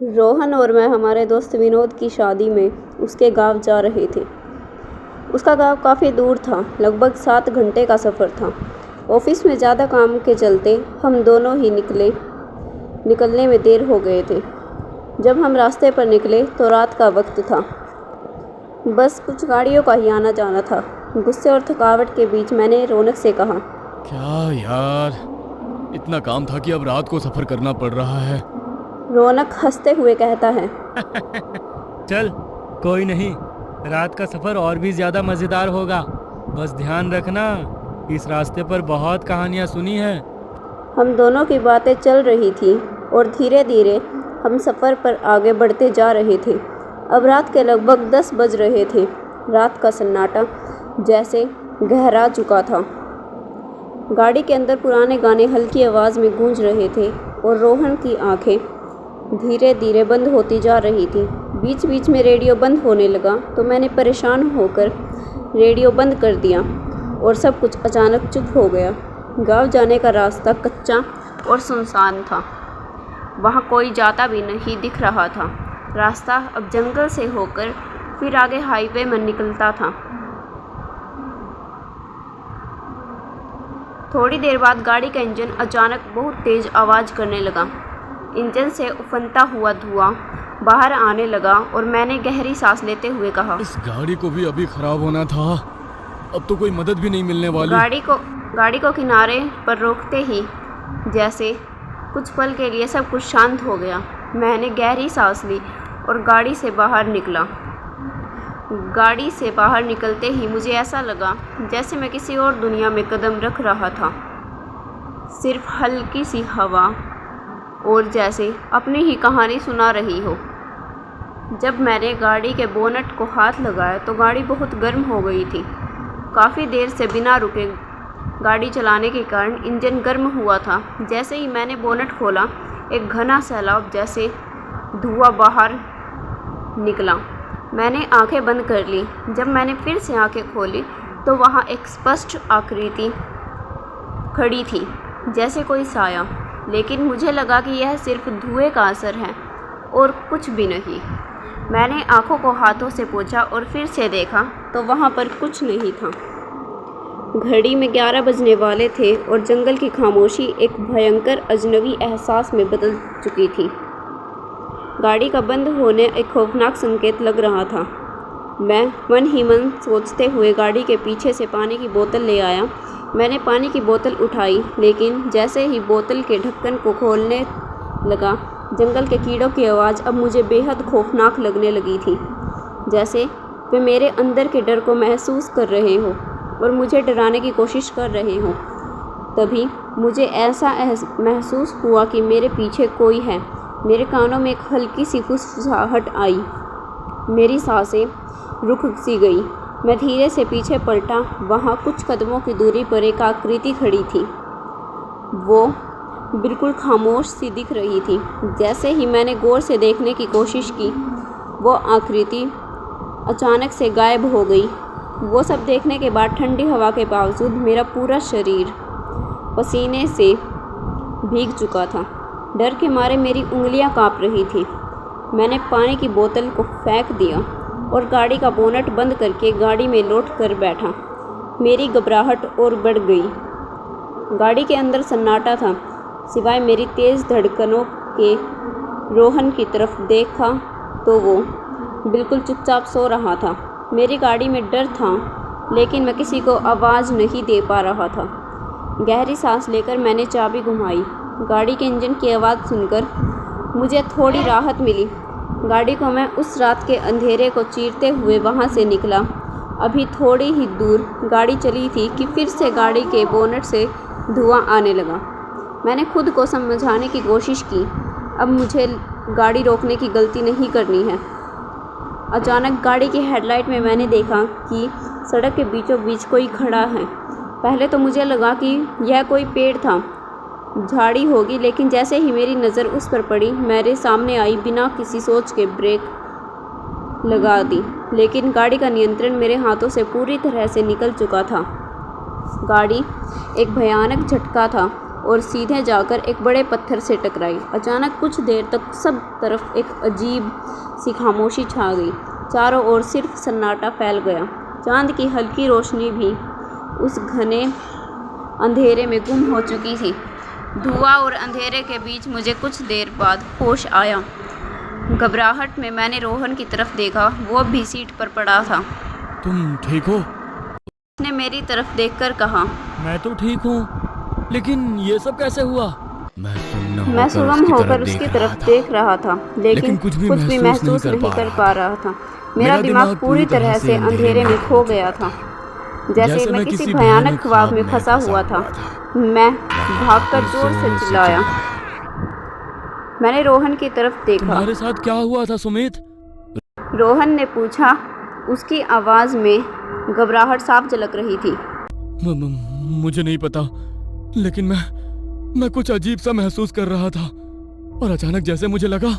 रोहन और मैं हमारे दोस्त विनोद की शादी में उसके गांव जा रहे थे। उसका गांव काफ़ी दूर था, लगभग 7 घंटे का सफ़र था। ऑफिस में ज़्यादा काम के चलते हम दोनों ही निकलने में देर हो गए थे। जब हम रास्ते पर निकले तो रात का वक्त था। बस कुछ गाड़ियों का ही आना जाना था। गुस्से और थकावट के बीच मैंने रौनक से कहा, क्या यार, इतना काम था कि अब रात को सफर करना पड़ रहा है। रौनक हंसते हुए कहता है, चल कोई नहीं, रात का सफ़र और भी ज़्यादा मज़ेदार होगा। बस ध्यान रखना, इस रास्ते पर बहुत कहानियाँ सुनी हैं। हम दोनों की बातें चल रही थी और धीरे धीरे हम सफ़र पर आगे बढ़ते जा रहे थे। अब रात के लगभग 10 बज रहे थे। रात का सन्नाटा जैसे गहरा चुका था। गाड़ी के अंदर पुराने गाने हल्की आवाज़ में गूंज रहे थे और रोहन की आंखें धीरे धीरे बंद होती जा रही थी। बीच बीच में रेडियो बंद होने लगा तो मैंने परेशान होकर रेडियो बंद कर दिया और सब कुछ अचानक चुप हो गया। गांव जाने का रास्ता कच्चा और सुनसान था। वहाँ कोई जाता भी नहीं दिख रहा था। रास्ता अब जंगल से होकर फिर आगे हाईवे में निकलता था। थोड़ी देर बाद गाड़ी का इंजन अचानक बहुत तेज़ आवाज़ करने लगा। इंजन से उफनता हुआ धुआं बाहर आने लगा और मैंने गहरी सांस लेते हुए कहा, इस गाड़ी को भी अभी खराब होना था। अब तो कोई मदद भी नहीं मिलने वाली। गाड़ी को किनारे पर रोकते ही जैसे कुछ पल के लिए सब कुछ शांत हो गया। मैंने गहरी सांस ली और गाड़ी से बाहर निकला। गाड़ी से बाहर निकलते ही मुझे ऐसा लगा जैसे मैं किसी और दुनिया में कदम रख रहा था। सिर्फ हल्की सी हवा और जैसे अपनी ही कहानी सुना रही हो। जब मैंने गाड़ी के बोनट को हाथ लगाया तो गाड़ी बहुत गर्म हो गई थी। काफ़ी देर से बिना रुके गाड़ी चलाने के कारण इंजन गर्म हुआ था। जैसे ही मैंने बोनट खोला, एक घना सैलाब जैसे धुआं बाहर निकला। मैंने आंखें बंद कर ली। जब मैंने फिर से आंखें खोली तो वहाँ एक स्पष्ट आकृति खड़ी थी, जैसे कोई साया। लेकिन मुझे लगा कि यह सिर्फ धुएं का असर है और कुछ भी नहीं। मैंने आंखों को हाथों से पोंछा और फिर से देखा तो वहाँ पर कुछ नहीं था। घड़ी में 11 बजने वाले थे और जंगल की खामोशी एक भयंकर अजनबी एहसास में बदल चुकी थी। गाड़ी का बंद होने एक खौफनाक संकेत लग रहा था। मैं मन ही मन सोचते हुए गाड़ी के पीछे से पानी की बोतल ले आया। मैंने पानी की बोतल उठाई, लेकिन जैसे ही बोतल के ढक्कन को खोलने लगा, जंगल के कीड़ों की आवाज़ अब मुझे बेहद खौफनाक लगने लगी थी। जैसे वे मेरे अंदर के डर को महसूस कर रहे हो और मुझे डराने की कोशिश कर रहे हो। तभी मुझे ऐसा महसूस हुआ कि मेरे पीछे कोई है। मेरे कानों में एक हल्की सी फुसफुसाहट आई। मेरी सांसें रुक सी गई। मैं धीरे से पीछे पलटा। वहाँ कुछ कदमों की दूरी पर एक आकृति खड़ी थी। वो बिल्कुल खामोश सी दिख रही थी। जैसे ही मैंने गौर से देखने की कोशिश की, वो आकृति अचानक से गायब हो गई। वो सब देखने के बाद ठंडी हवा के बावजूद मेरा पूरा शरीर पसीने से भीग चुका था। डर के मारे मेरी उंगलियां कांप रही थी। मैंने पानी की बोतल को फेंक दिया और गाड़ी का बोनट बंद करके गाड़ी में लौट कर बैठा। मेरी घबराहट और बढ़ गई। गाड़ी के अंदर सन्नाटा था, सिवाय मेरी तेज़ धड़कनों के। रोहन की तरफ देखा तो वो बिल्कुल चुपचाप सो रहा था। मेरी गाड़ी में डर था, लेकिन मैं किसी को आवाज़ नहीं दे पा रहा था। गहरी सांस लेकर मैंने चाबी घुमाई। गाड़ी के इंजन की आवाज़ सुनकर मुझे थोड़ी राहत मिली। गाड़ी को मैं उस रात के अंधेरे को चीरते हुए वहाँ से निकला। अभी थोड़ी ही दूर गाड़ी चली थी कि फिर से गाड़ी के बोनट से धुआं आने लगा। मैंने खुद को समझाने की कोशिश की, अब मुझे गाड़ी रोकने की गलती नहीं करनी है। अचानक गाड़ी की हेडलाइट में मैंने देखा कि सड़क के बीचों बीच कोई खड़ा है। पहले तो मुझे लगा कि यह कोई पेड़ था, झाड़ी होगी, लेकिन जैसे ही मेरी नज़र उस पर पड़ी, मेरे सामने आई बिना किसी सोच के ब्रेक लगा दी। लेकिन गाड़ी का नियंत्रण मेरे हाथों से पूरी तरह से निकल चुका था। गाड़ी एक भयानक झटका था और सीधे जाकर एक बड़े पत्थर से टकराई। अचानक कुछ देर तक सब तरफ एक अजीब सी खामोशी छा गई। चारों ओर सिर्फ सन्नाटा फैल गया। चांद की हल्की रोशनी भी उस घने अंधेरे में गुम हो चुकी थी। धुआं और अंधेरे के बीच मुझे कुछ देर बाद होश आया। घबराहट में मैंने रोहन की तरफ देखा। वो भी सीट पर पड़ा था। तुम ठीक हो? उसने मेरी तरफ देखकर कहा, मैं तो ठीक हूँ, लेकिन ये सब कैसे हुआ? मैं सुगम होकर उसकी तरफ देख रहा था, लेकिन कुछ भी महसूस नहीं कर पा रहा था। मेरा दिमाग पूरी तरह से अंधेरे में खो गया था, जैसे मैं किसी भयानक ख्वाब में फंसा हुआ था। मैं भागकर जोर से चिल्लाया। मैंने रोहन की तरफ देखा। तुम्हारे साथ क्या हुआ था सुमित? रोहन ने पूछा। उसकी आवाज़ में घबराहट साफ झलक रही थी। मुझे नहीं पता, लेकिन मैं कुछ अजीब सा महसूस कर रहा था और अचानक जैसे मुझे लगा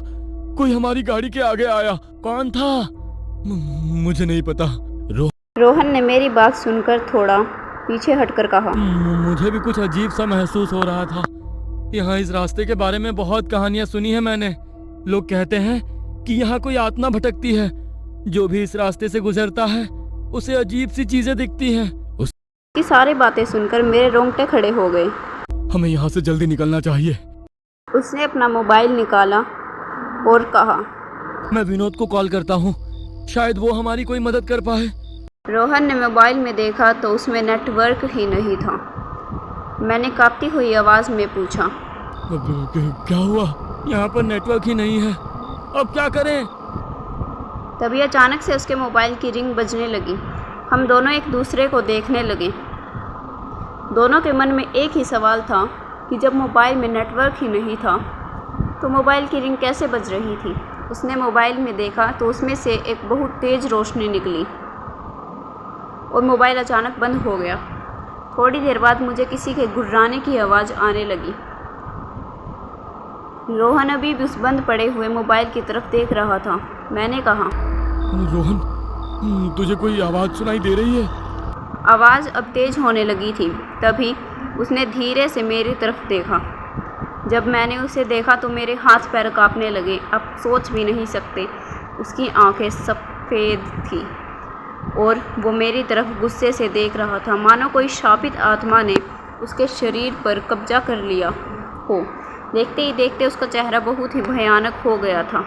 कोई हमारी गाड़ी के आगे आया। कौन था? मुझे नहीं पता। रोहन ने मेरी बात सुनकर थोड़ा पीछे हटकर कहा, मुझे भी कुछ अजीब सा महसूस हो रहा था। यहाँ इस रास्ते के बारे में बहुत कहानियां सुनी है मैंने। लोग कहते हैं कि यहाँ कोई आत्मा भटकती है। जो भी इस रास्ते से गुजरता है उसे अजीब सी चीजें दिखती हैं। उसकी सारी बातें सुनकर मेरे रोंगटे खड़े हो गए। हमें यहाँ से जल्दी निकलना चाहिए। उसने अपना मोबाइल निकाला और कहा, मैं विनोद को कॉल करता हूँ, शायद वो हमारी कोई मदद कर पाए। रोहन ने मोबाइल में देखा तो उसमें नेटवर्क ही नहीं था। मैंने कांपती हुई आवाज़ में पूछा, क्या हुआ? यहाँ पर नेटवर्क ही नहीं है, अब क्या करें? तभी अचानक से उसके मोबाइल की रिंग बजने लगी। हम दोनों एक दूसरे को देखने लगे। दोनों के मन में एक ही सवाल था कि जब मोबाइल में नेटवर्क ही नहीं था तो मोबाइल की रिंग कैसे बज रही थी। उसने मोबाइल में देखा तो उसमें से एक बहुत तेज़ रोशनी निकली और मोबाइल अचानक बंद हो गया। थोड़ी देर बाद मुझे किसी के गुर्राने की आवाज़ आने लगी। रोहन अभी भी उस बंद पड़े हुए मोबाइल की तरफ देख रहा था। मैंने कहा, रोहन, तुझे कोई आवाज़ सुनाई दे रही है? आवाज़ अब तेज़ होने लगी थी। तभी उसने धीरे से मेरी तरफ देखा। जब मैंने उसे देखा तो मेरे हाथ पैर कांपने लगे। अब सोच भी नहीं सकते। उसकी आंखें सफ़ेद थी और वो मेरी तरफ गुस्से से देख रहा था, मानो कोई शापित आत्मा ने उसके शरीर पर कब्जा कर लिया हो। देखते ही देखते उसका चेहरा बहुत ही भयानक हो गया था।